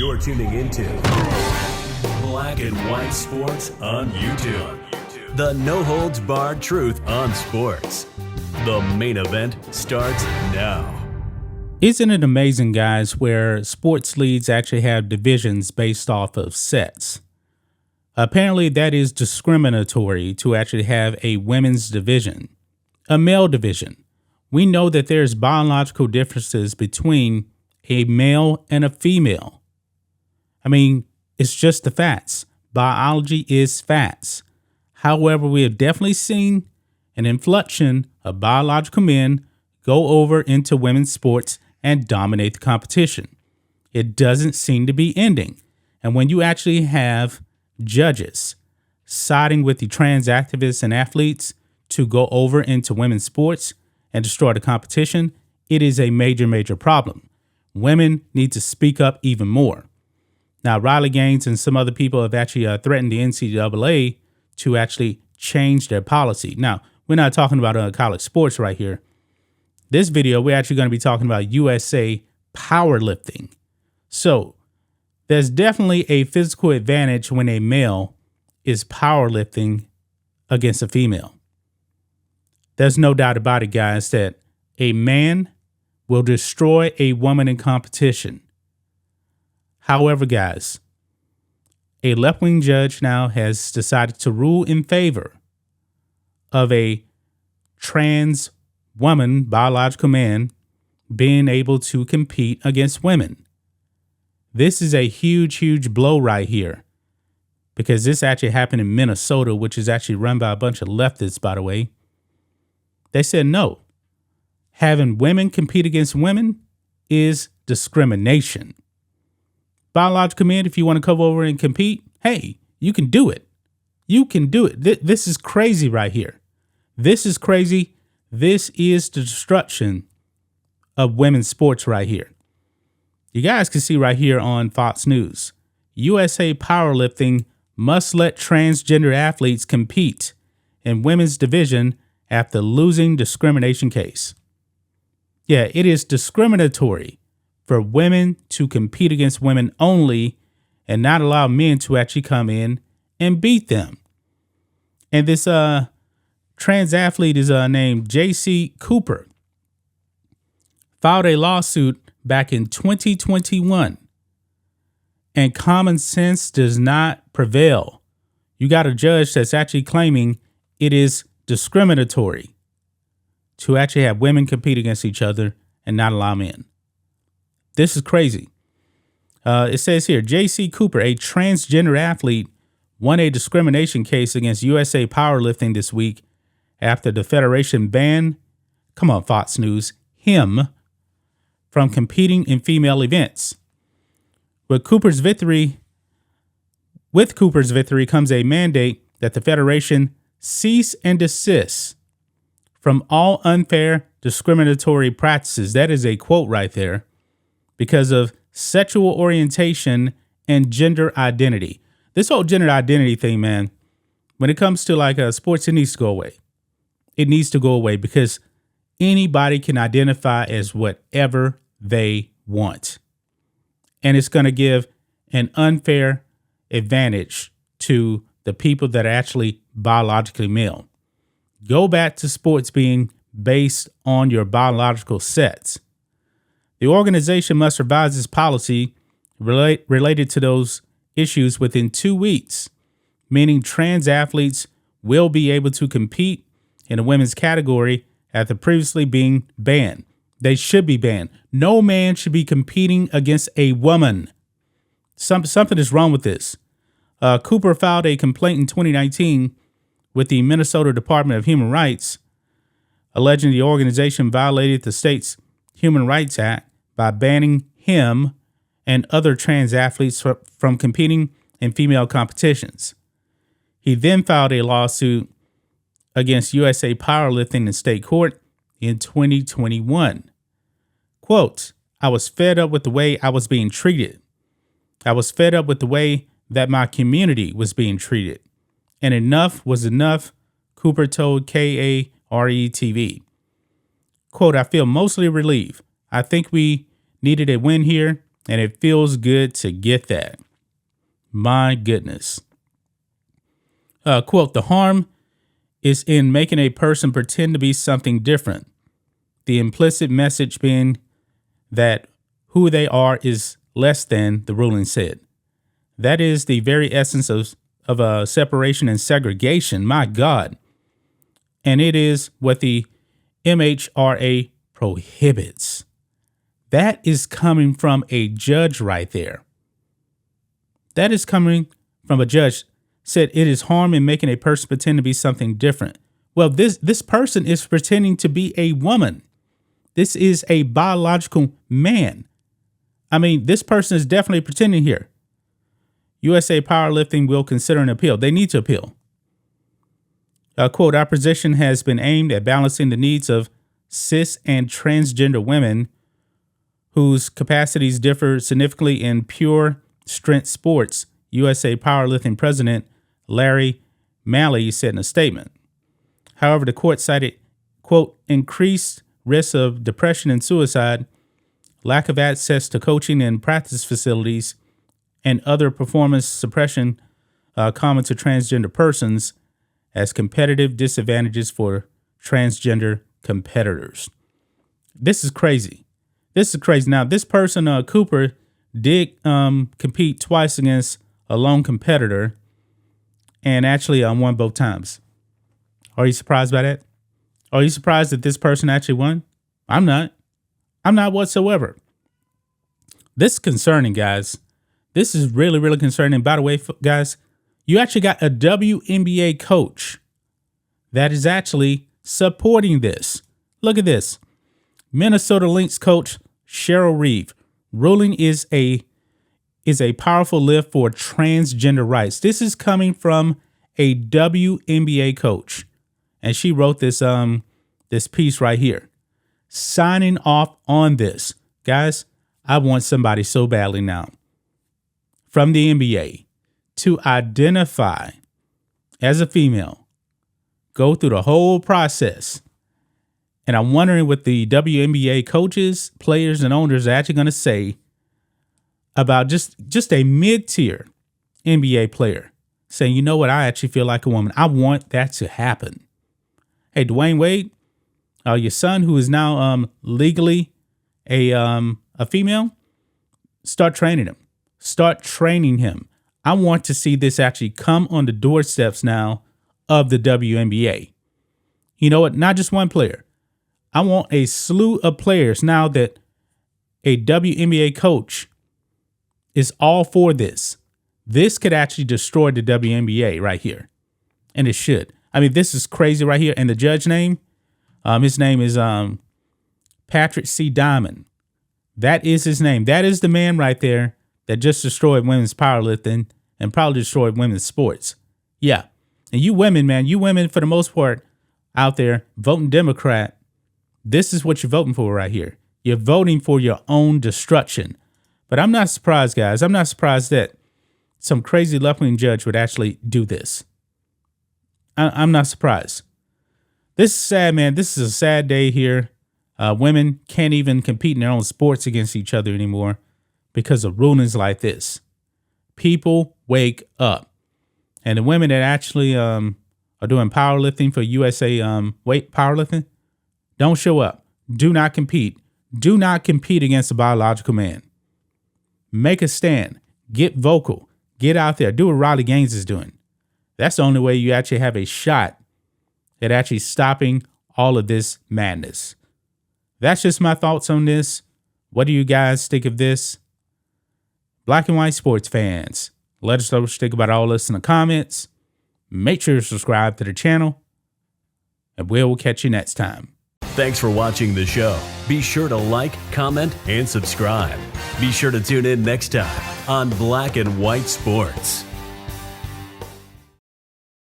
You're tuning into Black and White Sports on YouTube. The no-holds-barred truth on sports. The main event starts now. Isn't it amazing, guys, where sports leagues actually have divisions based off of sets? Apparently, that is discriminatory to actually have a women's division, a male division. We know that there's biological differences between a male and a female. I mean, it's just the facts. Biology is facts. However, we have definitely seen an inflection of biological men go over into women's sports and dominate the competition. It doesn't seem to be ending. And when you actually have judges siding with the trans activists and athletes to go over into women's sports and destroy the competition, it is a major, major problem. Women need to speak up even more. Now, Riley Gaines and some other people have actually threatened the NCAA to actually change their policy. Now, we're not talking about college sports right here. This video, we're actually going to be talking about USA powerlifting. So there's definitely a physical advantage when a male is powerlifting against a female. There's no doubt about it, guys, that a man will destroy a woman in competition. However, guys, a left-wing judge now has decided to rule in favor of a trans woman, biological man, being able to compete against women. This is a huge, huge blow right here, because this actually happened in Minnesota, which is actually run by a bunch of leftists, by the way. They said no. Having women compete against women is discrimination. Biological men, if you want to come over and compete, hey, you can do it. You can do it. This is crazy right here. This is crazy. This is the destruction of women's sports right here. You guys can see right here on Fox News, USA Powerlifting must let transgender athletes compete in women's division after losing discrimination case. Yeah, it is discriminatory for women to compete against women only and not allow men to actually come in and beat them. And this trans athlete is named J.C. Cooper, filed a lawsuit back in 2021, and common sense does not prevail. You got a judge that's actually claiming it is discriminatory to actually have women compete against each other and not allow men. This is crazy. It says here, J.C. Cooper, a transgender athlete, won a discrimination case against USA Powerlifting this week after the federation banned, come on, Fox News, him from competing in female events. With Cooper's victory comes a mandate that the federation cease and desist from all unfair discriminatory practices. That is a quote right there, because of sexual orientation and gender identity. This whole gender identity thing, man, when it comes to like sports, it needs to go away. It needs to go away because anybody can identify as whatever they want. And it's going to give an unfair advantage to the people that are actually biologically male. Go back to sports being based on your biological sets. The organization must revise its policy related to those issues within 2 weeks, meaning trans athletes will be able to compete in a women's category after previously being banned. They should be banned. No man should be competing against a woman. Something is wrong with this. Cooper filed a complaint in 2019 with the Minnesota Department of Human Rights, alleging the organization violated the state's Human Rights Act by banning him and other trans athletes from competing in female competitions. He then filed a lawsuit against USA Powerlifting in state court in 2021. Quote, I was fed up with the way I was being treated. I was fed up with the way that my community was being treated. And enough was enough, Cooper told KARE TV. Quote, I feel mostly relieved. I think we needed a win here, And it feels good to get that. My goodness. Quote, the harm is in making a person pretend to be something different. The implicit message being that who they are is less than, the ruling said. That is the very essence of separation and segregation. My God. And it is what the MHRA prohibits. That is coming from a judge right there. That is coming from a judge. Said it is harm in making a person pretend to be something different. Well, this person is pretending to be a woman. This is a biological man. I mean, this person is definitely pretending here. USA Powerlifting will consider an appeal. They need to appeal. Quote, our position has been aimed at balancing the needs of cis and transgender women whose capacities differ significantly in pure strength sports, USA Powerlifting President Larry Malley said in a statement. However, the court cited, quote, increased risk of depression and suicide, lack of access to coaching and practice facilities, and other performance suppression common to transgender persons as competitive disadvantages for transgender competitors. This is crazy. This is crazy. Now, this person, Cooper, did compete twice against a lone competitor and actually won both times. Are you surprised by that? Are you surprised that this person actually won? I'm not. I'm not whatsoever. This is concerning, guys. This is really, really concerning. By the way, guys, you actually got a WNBA coach that is actually supporting this. Look at this. Minnesota Lynx coach Cheryl Reeve. Ruling is a powerful lift for transgender rights. This is coming from a WNBA coach. And she wrote this piece right here. Signing off on this. Guys, I want somebody so badly now from the NBA to identify as a female, go through the whole process. And I'm wondering what the WNBA coaches, players, and owners are actually going to say about just a mid-tier NBA player saying, you know what, I actually feel like a woman. I want that to happen. Hey, Dwayne Wade, your son who is now legally a female, start training him. Start training him. I want to see this actually come on the doorsteps now of the WNBA. You know what? Not just one player. I want a slew of players now that a WNBA coach is all for this. This could actually destroy the WNBA right here. And it should. I mean, this is crazy right here. And the judge name, his name is Patrick C. Diamond. That is his name. That is the man right there that just destroyed women's powerlifting and probably destroyed women's sports. Yeah. And you women, man, you women for the most part out there voting Democrat, this is what you're voting for right here. You're voting for your own destruction. But I'm not surprised, guys. I'm not surprised that some crazy left-wing judge would actually do this. I'm not surprised. This is sad, man. This is a sad day here. Women can't even compete in their own sports against each other anymore because of rulings like this. People wake up. And the women that actually are doing powerlifting for USA powerlifting, don't show up. Do not compete. Do not compete against a biological man. Make a stand. Get vocal. Get out there. Do what Riley Gaines is doing. That's the only way you actually have a shot at actually stopping all of this madness. That's just my thoughts on this. What do you guys think of this? Black and white sports fans, let us know what you think about all this in the comments. Make sure to subscribe to the channel, and we'll catch you next time. Thanks for watching the show. Be sure to like, comment, and subscribe. Be sure to tune in next time on Black and White Sports.